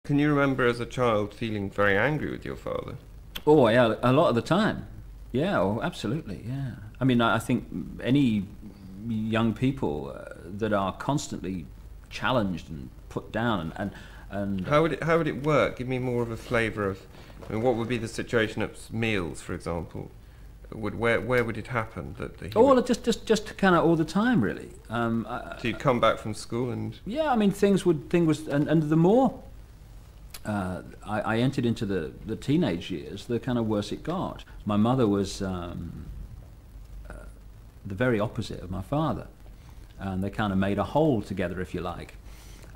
Can you remember as a child feeling very angry with your father? Oh, yeah, a lot of the time. Yeah, oh, absolutely, yeah. I mean, I think any young people that are constantly challenged and put down and How would it work? Give me more of a flavour of, I mean, what would be the situation at meals, for example? Where would it happen that he well, just kind of all the time, really. So you'd come back from school and yeah, I mean, and the more I entered into the teenage years, the kind of worse it got. My mother was the very opposite of my father, and they kind of made a whole together, if you like.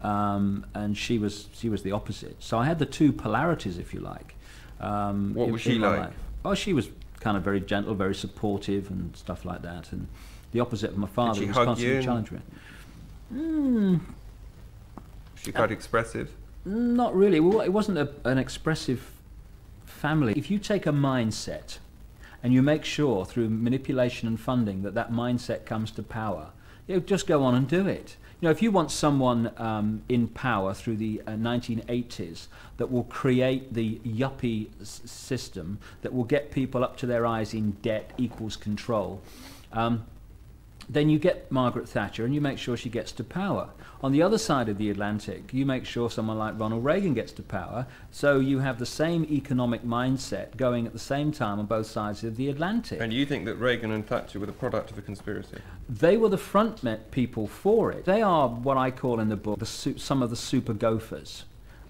And she was the opposite. So I had the two polarities, if you like. What was she like? Oh, she was kind of very gentle, very supportive, and stuff like that. And the opposite of my father was constantly challenging me. Was she quite expressive? Not really. Well, it wasn't an expressive family. If you take a mindset and you make sure through manipulation and funding that mindset comes to power, just go on and do it. If you want someone in power through the 1980s that will create the yuppie system that will get people up to their eyes in debt equals control, then you get Margaret Thatcher and you make sure she gets to power. On the other side of the Atlantic, you make sure someone like Ronald Reagan gets to power, so you have the same economic mindset going at the same time on both sides of the Atlantic. And you think that Reagan and Thatcher were the product of a conspiracy? They were the front people for it. They are what I call in the book some of the super gophers.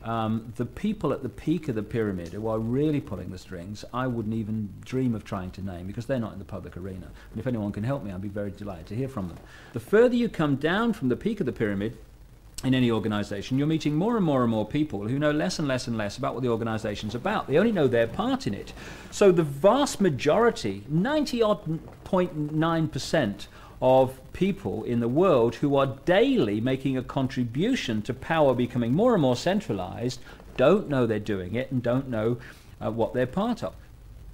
The people at the peak of the pyramid who are really pulling the strings, I wouldn't even dream of trying to name because they're not in the public arena. And if anyone can help me, I'd be very delighted to hear from them. The further you come down from the peak of the pyramid in any organisation, you're meeting more and more and more people who know less and less and less about what the organisation's about. They only know their part in it. So the vast majority, 90.9% of people in the world who are daily making a contribution to power becoming more and more centralised don't know they're doing it and don't know what they're part of.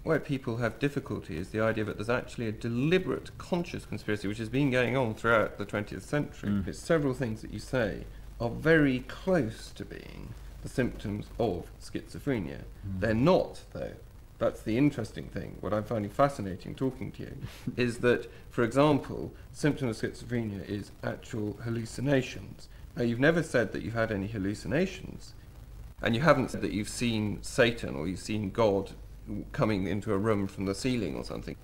Where people have difficulty is the idea that there's actually a deliberate, conscious conspiracy which has been going on throughout the 20th century. It's several things that you say are very close to being the symptoms of schizophrenia. They're not, though. That's the interesting thing. What I'm finding fascinating talking to you is that, for example, symptom of schizophrenia is actual hallucinations. Now, you've never said that you've had any hallucinations, and you haven't said that you've seen Satan or you've seen God coming into a room from the ceiling or something.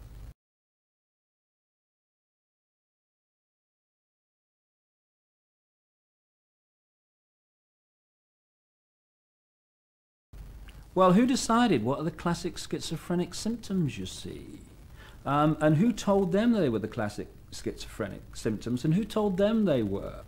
Well, who decided what are the classic schizophrenic symptoms you see? And who told them they were the classic schizophrenic symptoms, and who told them they were?